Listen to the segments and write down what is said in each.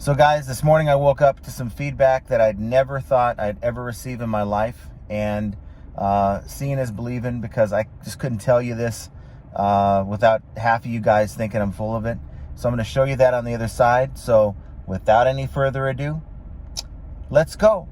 So guys, this morning I woke up to some feedback that I'd never thought I'd ever receive in my life, and seeing is believing, because I just couldn't tell you this without half of you guys thinking I'm full of it. So I'm going to show you that on the other side. So without any further ado, let's go.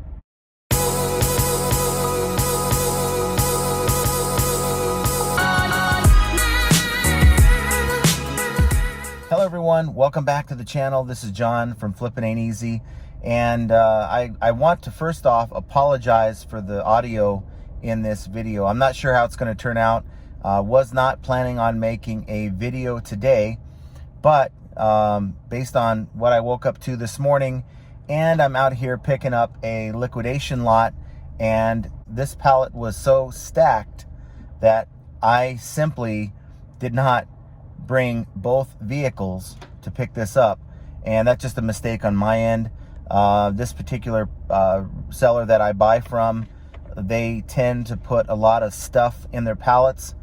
Hello everyone, welcome back to the channel. This is John from Flippin Ain't Easy, and I want to first off apologize for the audio in this video. I'm not sure how it's going to turn out. Was not planning on making a video today, but based on what I woke up to this morning, and I'm out here picking up a liquidation lot, and this pallet was so stacked that I simply did not bring both vehicles to pick this up, and that's just a mistake on my end. This particular seller that I buy from, they tend to put a lot of stuff in their pallets,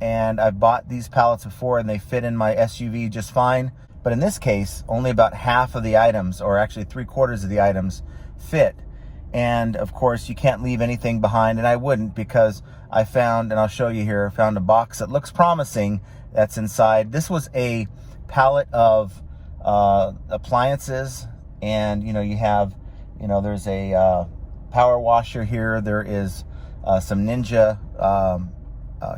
and I've bought these pallets before and they fit in my SUV just fine, but in this case only about half of the items, or actually 3/4 of the items, fit. And of course you can't leave anything behind, and I wouldn't, because I found, and I'll show you here, I found a box that looks promising that's inside. This was a pallet of appliances, and you have, there's a power washer here, there is some Ninja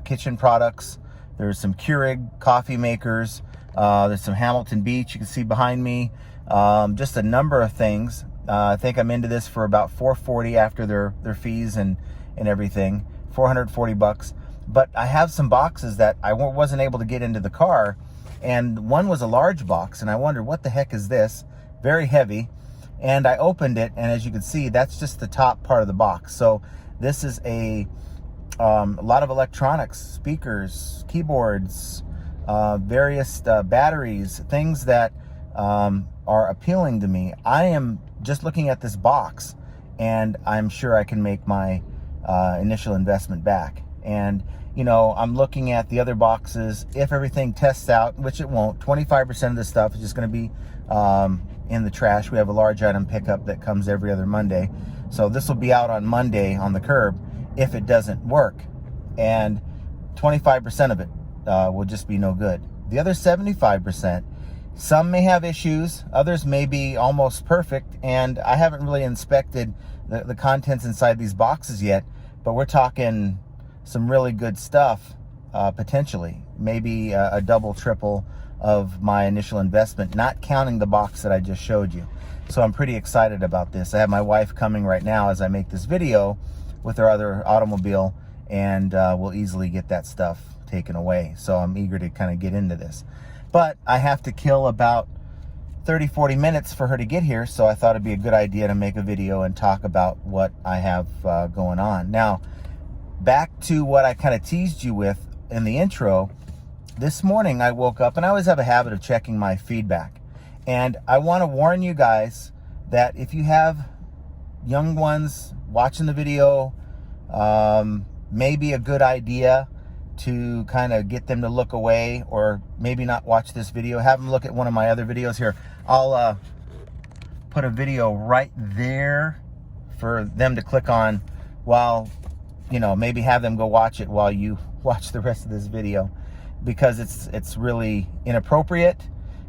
kitchen products, there's some Keurig coffee makers, there's some Hamilton Beach you can see behind me, just a number of things. I think I'm into this for about $440 after their fees and everything, $440. But I have some boxes that I wasn't able to get into the car, and one was a large box, and I wondered, what the heck is this? Very heavy. And I opened it, and as you can see, that's just the top part of the box. So this is a lot of electronics, speakers, keyboards, various batteries, things that are appealing to me. I am just looking at this box, and I'm sure I can make my initial investment back. And I'm looking at the other boxes. If everything tests out, which it won't, 25% of this stuff is just going to be in the trash. We have a large item pickup that comes every other Monday, so this will be out on Monday on the curb if it doesn't work, and 25% of it will just be no good. The other 75%, some may have issues, others may be almost perfect, and I haven't really inspected the contents inside these boxes yet, but we're talking some really good stuff, potentially, maybe a double, triple of my initial investment, not counting the box that I just showed you. So I'm pretty excited about this. I have my wife coming right now as I make this video with her other automobile, and we'll easily get that stuff taken away. So I'm eager to kind of get into this. But I have to kill about 30-40 minutes for her to get here, so I thought it'd be a good idea to make a video and talk about what I have going on. Now, back to what I kind of teased you with in the intro. This morning I woke up, and I always have a habit of checking my feedback, and I want to warn you guys that if you have young ones watching the video, maybe a good idea to kind of get them to look away, or maybe not watch this video. Have them look at one of my other videos here. I'll put a video right there for them to click on, while maybe have them go watch it while you watch the rest of this video, because it's really inappropriate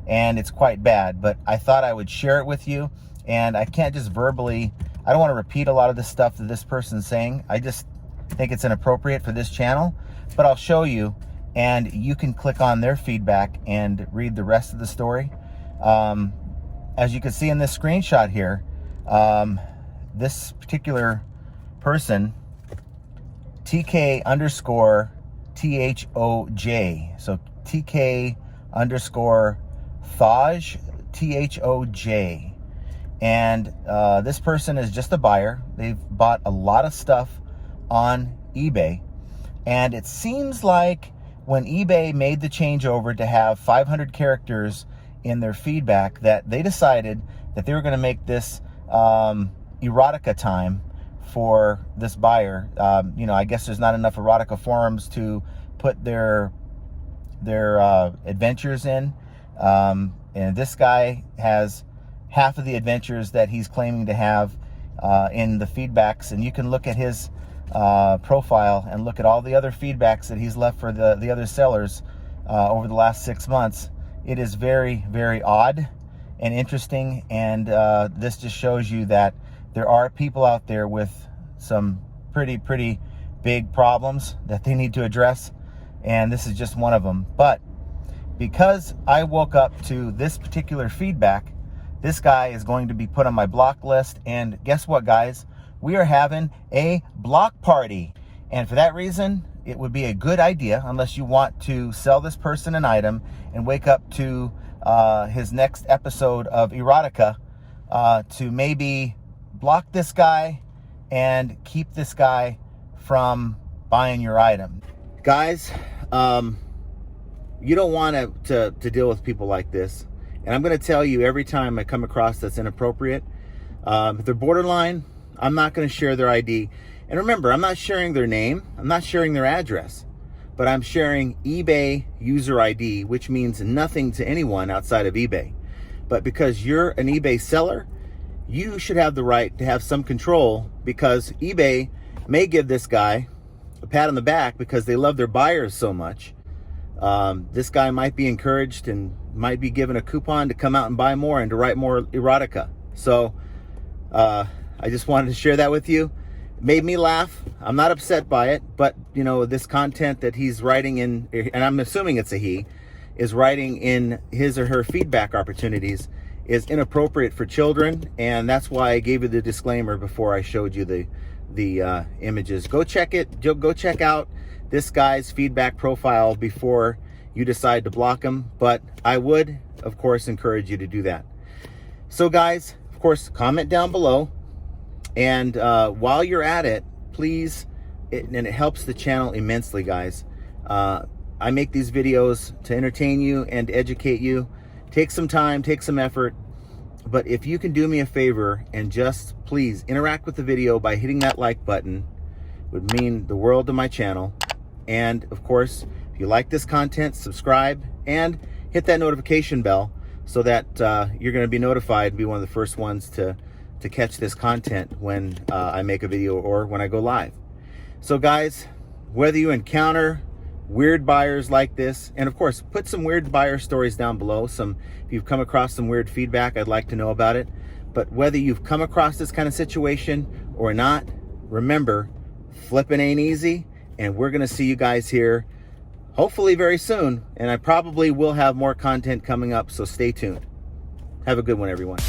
and it's quite bad. But I thought I would share it with you, and I can't just verbally, I don't want to repeat a lot of this stuff that this person's saying. I just think it's inappropriate for this channel, but I'll show you, and you can click on their feedback and read the rest of the story. As you can see in this screenshot here, this particular person, TK underscore THOJ. So TK underscore Thoj, THOJ. And this person is just a buyer. They've bought a lot of stuff on eBay. And it seems like when eBay made the changeover to have 500 characters in their feedback, that they decided that they were going to make this erotica time for this buyer. I guess there's not enough erotica forums to put their adventures in. And this guy has half of the adventures that he's claiming to have in the feedbacks. And you can look at his profile and look at all the other feedbacks that he's left for the other sellers over the last 6 months. It is very, very odd and interesting, and this just shows you that there are people out there with some pretty big problems that they need to address, and this is just one of them. But because I woke up to this particular feedback, this guy is going to be put on my block list. And guess what, guys? We are having a block party. And for that reason, it would be a good idea, unless you want to sell this person an item and wake up to his next episode of erotica, to maybe block this guy and keep this guy from buying your item. Guys, you don't want to deal with people like this. And I'm going to tell you, every time I come across that's inappropriate, if they're borderline, I'm not going to share their ID. And remember, I'm not sharing their name, I'm not sharing their address, but I'm sharing eBay user ID, which means nothing to anyone outside of eBay. But because you're an eBay seller, you should have the right to have some control, because eBay may give this guy a pat on the back because they love their buyers so much. This guy might be encouraged and might be given a coupon to come out and buy more and to write more erotica. So I just wanted to share that with you. It made me laugh. I'm not upset by it, but you know, this content that he's writing in, and I'm assuming it's a he, is writing in his or her feedback opportunities, is inappropriate for children. And that's why I gave you the disclaimer before I showed you the images. Go check it. Go check out this guy's feedback profile before you decide to block him. But I would, of course, encourage you to do that. So guys, of course, comment down below. And while you're at it, please, and it helps the channel immensely, guys. I make these videos to entertain you and educate you. Take some time, take some effort. But if you can do me a favor and just please interact with the video by hitting that like button, it would mean the world to my channel. And of course, if you like this content, subscribe and hit that notification bell so that you're going to be notified and be one of the first ones to catch this content when I make a video or when I go live. So guys, whether you encounter weird buyers like this, and of course, put some weird buyer stories down below. If you've come across some weird feedback, I'd like to know about it. But whether you've come across this kind of situation or not, remember, flipping ain't easy. And we're going to see you guys here hopefully very soon. And I probably will have more content coming up, so stay tuned. Have a good one, everyone.